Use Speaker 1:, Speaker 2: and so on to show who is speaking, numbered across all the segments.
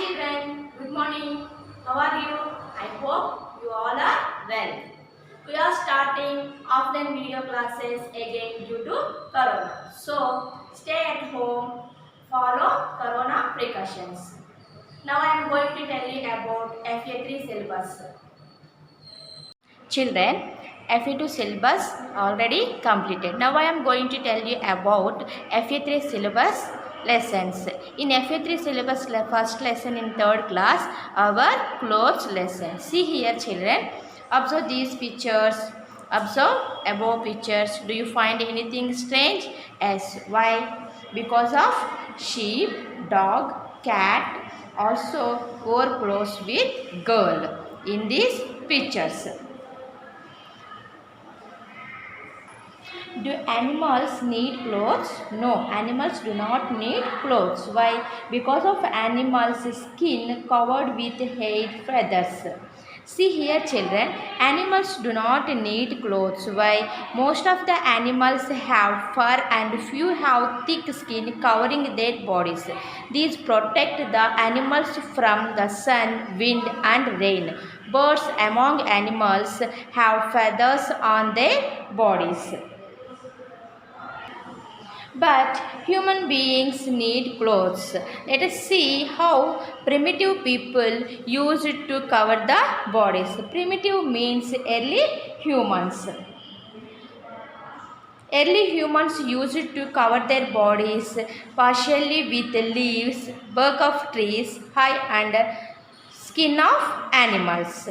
Speaker 1: children, good morning. How are you? I hope you all are well. We are starting offline video classes again due to Corona. So, stay at home, follow Corona precautions. Now I am going to tell you about FA3 syllabus. Children, FA2 syllabus already completed. Now I am going to tell you about FA3 syllabus lessons. In FA3 syllabus first lesson in 3rd class, our clothes lesson. See here children, observe these pictures. Observe above pictures. Do you find anything strange? Yes. Why? Because of sheep, dog, cat also wore clothes with girl in these pictures. Do animals need clothes? No, animals do not need clothes. Why? Because of animals' skin covered with hair feathers. See here children, animals do not need clothes. Why? Most of the animals have fur and few have thick skin covering their bodies. These protect the animals from the sun, wind and rain. Birds among animals have feathers on their bodies. But human beings need clothes. Let us see how primitive people used to cover the bodies. Primitive means early humans. Early humans used to cover their bodies partially with leaves, bark of trees, hide and skin of animals.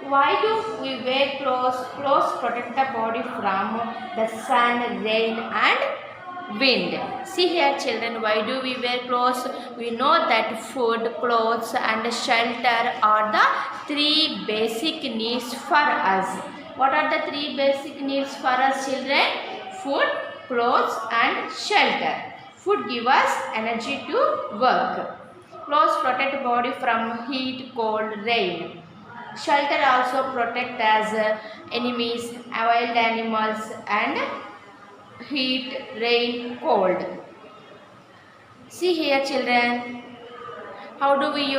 Speaker 1: Why do we wear clothes? Clothes protect the body from the sun, rain and wind. See here children, why do we wear clothes? We know that food, clothes and shelter are the 3 basic needs for us. What are the 3 basic needs for us children? Food, clothes and shelter. Food gives us energy to work. Clothes protect body from heat, cold, rain. Shelter also protect as enemies, wild animals and heat, rain, cold. See here children, how do we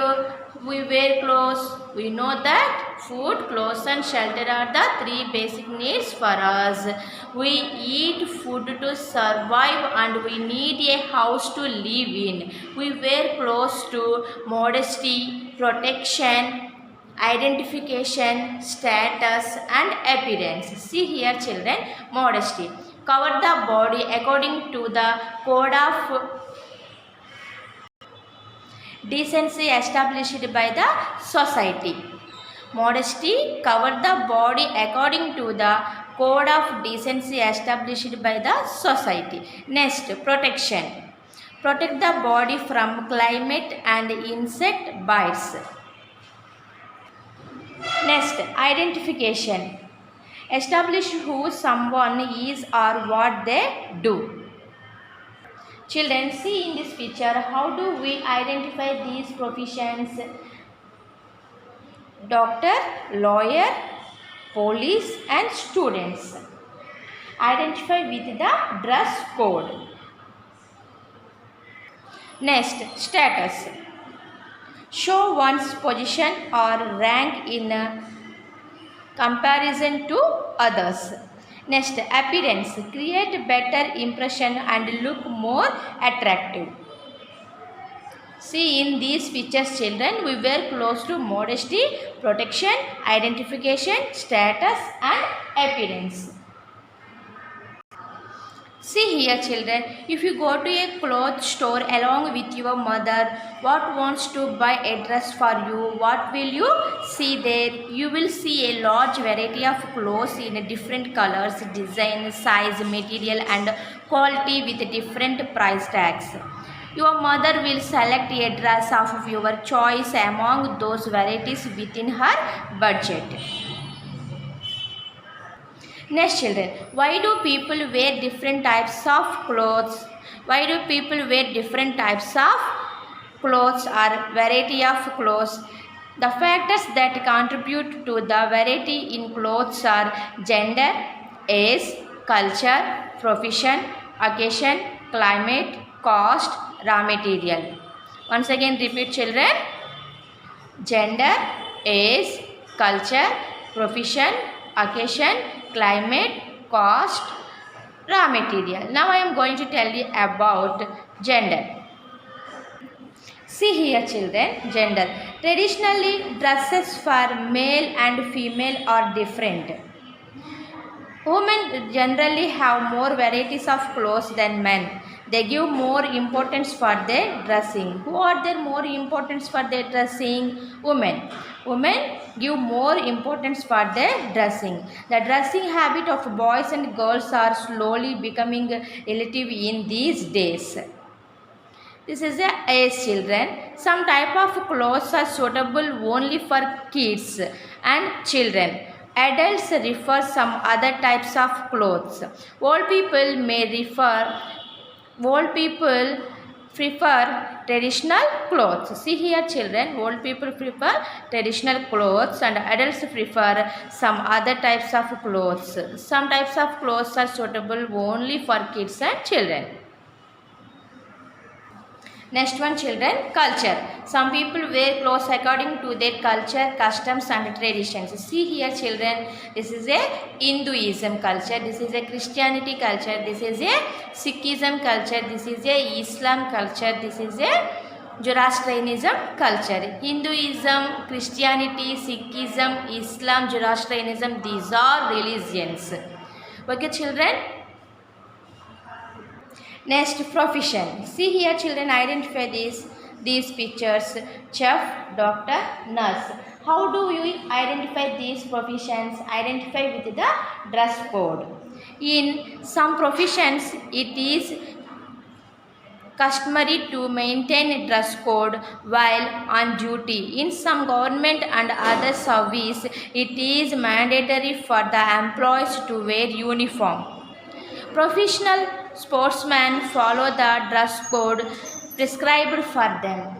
Speaker 1: wear clothes? We know that food, clothes and shelter are the 3 basic needs for us. We eat food to survive and we need a house to live in. We wear clothes to modesty, protection, identification, status and appearance. See here children, modesty. Cover the body according to the code of decency established by the society. Modesty, cover the body according to the code of decency established by the society. Next, protection. Protect the body from climate and insect bites. Next, identification. Establish who someone is or what they do. Children, see in this picture, how do we identify these professions? Doctor, lawyer, police and students. Identify with the dress code. Next, status. Show one's position or rank in comparison to others. Next, appearance. Create better impression and look more attractive. See in these pictures children, we wear clothes to modesty, protection, identification, status and appearance. See here children, if you go to a clothes store along with your mother, what wants to buy a dress for you, what will you see there? You will see a large variety of clothes in different colors, design, size, material and quality with different price tags. Your mother will select a dress of your choice among those varieties within her budget. Next children, why do people wear different types of clothes? Why do people wear different types of clothes or variety of clothes? The factors that contribute to the variety in clothes are gender, age, culture, profession, occasion, climate, cost, raw material. Once again repeat children. Gender, age, culture, profession, occasion, climate, cost, raw material. Now I am going to tell you about gender. See here children, gender. Traditionally dresses for male and female are different. Women generally have more varieties of clothes than men. They give more importance for their dressing. Who are there more importance for their dressing? Women. Women give more importance for their dressing. The dressing habit of boys and girls are slowly becoming relative in these days. This is a age children. Some type of clothes are suitable only for kids and children. Adults refer some other types of clothes. Old people prefer traditional clothes. See here children, old people prefer traditional clothes and adults prefer some other types of clothes. Some types of clothes are suitable only for kids and children. Next one children, culture. Some people wear clothes according to their culture, customs and traditions. See here children, this is a Hinduism culture, this is a Christianity culture, this is a Sikhism culture, this is a Islam culture, this is a Zoroastrianism culture. Hinduism, Christianity, Sikhism, Islam, Zoroastrianism, these are religions. Okay children. Next, profession. See here children, identify these pictures. Chef, doctor, nurse. How do you identify these professions? Identify with the dress code. In some professions, it is customary to maintain dress code while on duty. In some government and other service, it is mandatory for the employees to wear uniform. Professional sportsmen follow the dress code prescribed for them.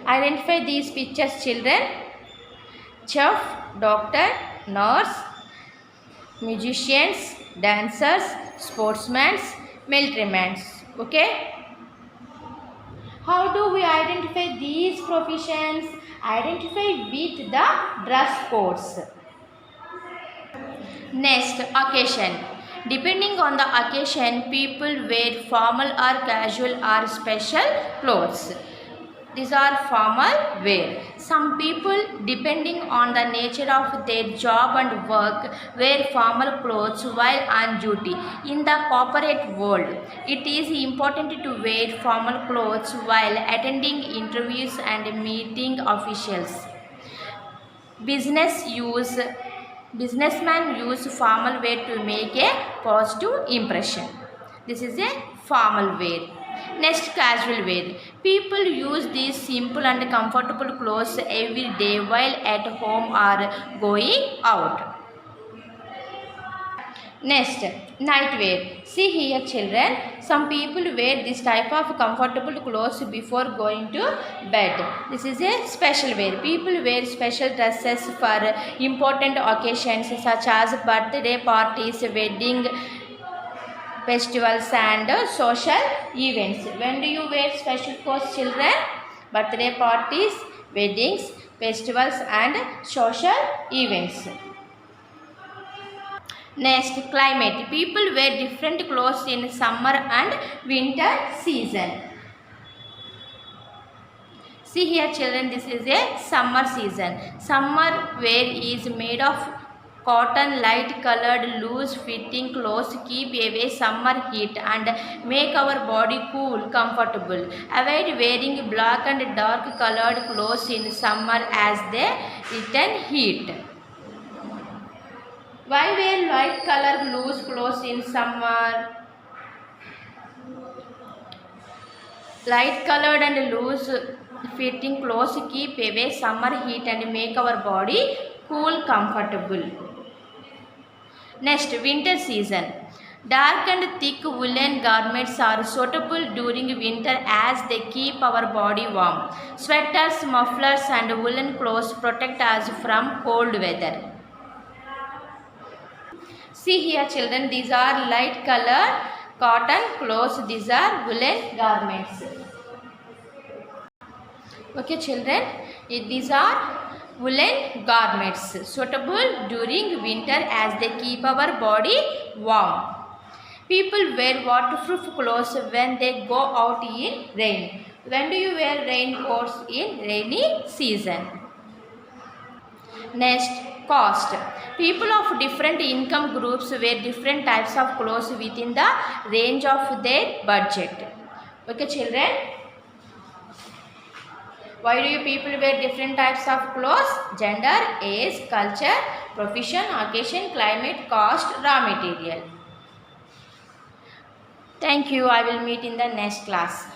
Speaker 1: Identify these pictures children. Chef, doctor, nurse, musicians, dancers, sportsmen, militarymen. Okay? How do we identify these professions? Identify with the dress codes. Next, occasion. Depending on the occasion, people wear formal or casual or special clothes. These are formal wear. Some people, depending on the nature of their job and work, wear formal clothes while on duty. In the corporate world, it is important to wear formal clothes while attending interviews and meeting officials. Businessmen use formal wear to make a positive impression. This is a formal wear. Next, casual wear. People use these simple and comfortable clothes every day while at home or going out. Next, night wear. See here children, some people wear this type of comfortable clothes before going to bed. This is a special wear. People wear special dresses for important occasions such as birthday parties, wedding, festivals and social events. When do you wear special clothes children? Birthday parties, weddings, festivals and social events. Next, climate. People wear different clothes in summer and winter season. See here children, this is a summer season. Summer wear is made of cotton, light colored, loose fitting clothes keep away summer heat and make our body cool, comfortable. Avoid wearing black and dark colored clothes in summer as they retain heat. Why wear light color loose clothes in summer? Light colored and loose fitting clothes keep away summer heat and make our body cool, comfortable. Next, winter season. Dark and thick woolen garments are suitable during winter as they keep our body warm. Sweaters, mufflers and woolen clothes protect us from cold weather. See here children, these are light color cotton clothes. These are woolen garments. Okay children, these are woolen garments suitable during winter as they keep our body warm. People wear waterproof clothes when they go out in rain. When do you wear raincoats? In rainy season. Next, cost. People of different income groups wear different types of clothes within the range of their budget. Okay children? Why do you people wear different types of clothes? Gender, age, culture, profession, occasion, climate, cost, raw material. Thank you. I will meet in the next class.